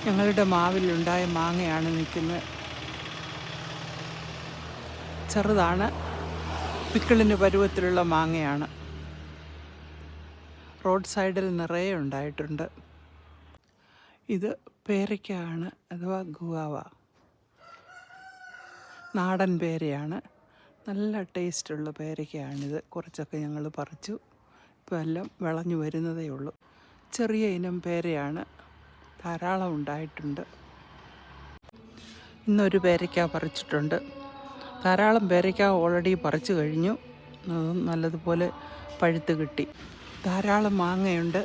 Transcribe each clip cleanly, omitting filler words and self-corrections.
ഞങ്ങളുടെ മാവിലുണ്ടായ മാങ്ങയാണ് നിൽക്കുന്നത്. ചെറുതാണ്, പിക്കിളിന് പരുവത്തിലുള്ള മാങ്ങയാണ്. റോഡ് സൈഡിൽ നിറയെ ഉണ്ടായിട്ടുണ്ട്. ഇത് പേരയ്ക്കാണ്, അഥവാ ഗുവാവ. നാടൻ പേരയാണ്. നല്ല ടേസ്റ്റുള്ള പേരയ്ക്കാണിത്. കുറച്ചൊക്കെ ഞങ്ങൾ പറിച്ചു. ഇപ്പോൾ എല്ലാം വിളഞ്ഞു വരുന്നതേ ഉള്ളൂ. ചെറിയ ഇനം പേരയാണ്, ധാരാളം ഉണ്ടായിട്ടുണ്ട്. ഇന്നൊരു പേരയ്ക്ക പറിച്ചിട്ടുണ്ട്. ധാരാളം പേരയ്ക്ക ഓൾറെഡി പറിച്ചു കഴിഞ്ഞു. നല്ലതുപോലെ പഴുത്ത് കിട്ടി. ധാരാളം മാങ്ങയുണ്ട്.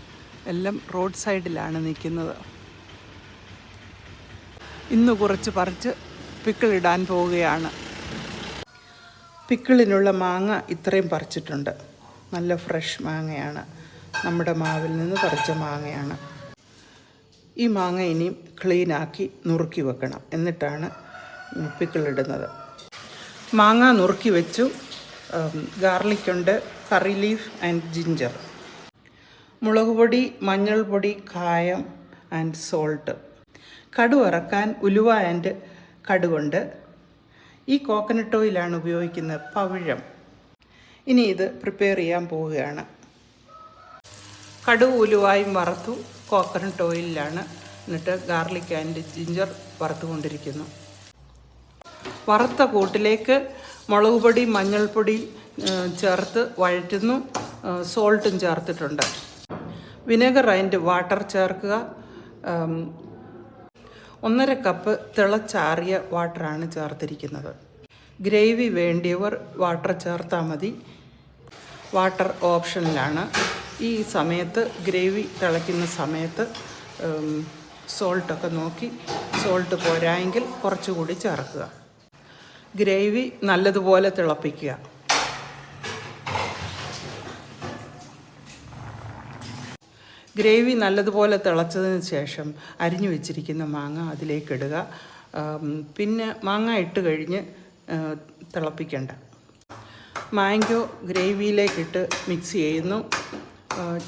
എല്ലാം റോഡ് സൈഡിലാണ് നിൽക്കുന്നത്. ഇന്ന് കുറച്ച് പറിച്ച് പിക്കിളിടാൻ പോവുകയാണ്. പിക്കിളിനുള്ള മാങ്ങ ഇത്രയും പറിച്ചിട്ടുണ്ട്. നല്ല ഫ്രഷ് മാങ്ങയാണ്. നമ്മുടെ മാവിൽ നിന്ന് പറിച്ച മാങ്ങയാണ്. ഈ മാങ്ങ ഇനിയും ക്ലീനാക്കി നുറുക്കി വെക്കണം, എന്നിട്ടാണ് പിക്കിളിടുന്നത്. മാങ്ങ നുറുക്കി വെച്ചു. ഗാർലിക്കുണ്ട്, കറി ലീഫ് ആൻഡ് ജിഞ്ചർ, മുളക് പൊടി, മഞ്ഞൾപ്പൊടി, കായം ആൻഡ് സോൾട്ട്. കടുക് വറക്കാൻ ഉലുവ ആൻഡ് കടുകുണ്ട്. ഈ കോക്കനട്ട് ഓയിലാണ് ഉപയോഗിക്കുന്നത്, പവിഴം. ഇനി ഇത് പ്രിപ്പയർ ചെയ്യാൻ പോവുകയാണ്. കടുക് ഉലുവായും വറുത്തു കോക്കനട്ട് ഓയിലിലാണ്. എന്നിട്ട് ഗാർലിക് ആൻഡ് ജിഞ്ചർ വറുത്തുകൊണ്ടിരിക്കുന്നു. വറുത്ത കൂട്ടിലേക്ക് മുളക് പൊടി, മഞ്ഞൾപ്പൊടി ചേർത്ത് വഴറ്റുന്നു. സോൾട്ടും ചേർത്തിട്ടുണ്ട്. വിനെഗർ ആൻഡ് വാട്ടർ ചേർക്കുക. 1.5 കപ്പ് തിളച്ചാറിയ വാട്ടറാണ് ചേർത്തിരിക്കുന്നത്. ഗ്രേവി വേണ്ടിയവർ വാട്ടർ ചേർത്താൽ മതി. വാട്ടർ ഓപ്ഷനിലാണ്. ഈ സമയത്ത്, ഗ്രേവി തിളയ്ക്കുന്ന സമയത്ത് സോൾട്ടൊക്കെ നോക്കി, സോൾട്ട് പോരായെങ്കിൽ കുറച്ചുകൂടി ചേർക്കുക. ഗ്രേവി നല്ലതുപോലെ തിളപ്പിക്കുക. ഗ്രേവി നല്ലതുപോലെ തിളച്ചതിന് ശേഷം അരിഞ്ഞു വെച്ചിരിക്കുന്ന മാങ്ങ അതിലേക്കിടുക. പിന്നെ മാങ്ങ ഇട്ട് കഴിഞ്ഞ് തിളപ്പിക്കേണ്ട. മാംഗോ ഗ്രേവിയിലേക്കിട്ട് മിക്സ് ചെയ്യുന്നു.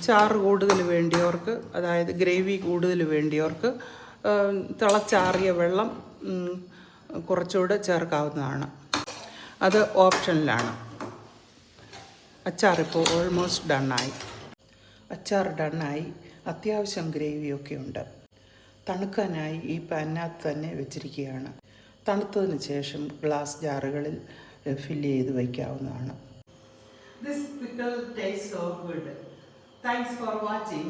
ചാറ് കൂടുതൽ വേണ്ടിയവർക്ക്, അതായത് ഗ്രേവി കൂടുതൽ വേണ്ടിയവർക്ക് തിളച്ചാറിയ വെള്ളം കുറച്ചുകൂടെ ചേർക്കാവുന്നതാണ്. അത് ഓപ്ഷനിലാണ്. അച്ചാറിപ്പോൾ ഓൾമോസ്റ്റ് ഡണ്ണായി. അച്ചാർ ഡണ്ണായി. അത്യാവശ്യം ഗ്രേവിയൊക്കെ ഉണ്ട്. തണുക്കാനായി ഈ പാനിനകത്ത് തന്നെ വെച്ചിരിക്കുകയാണ്. തണുത്തതിന് ശേഷം ഗ്ലാസ് ജാറുകളിൽ ഫില്ല് ചെയ്ത് വയ്ക്കാവുന്നതാണ്. This pickle tastes so good. Thanks for watching.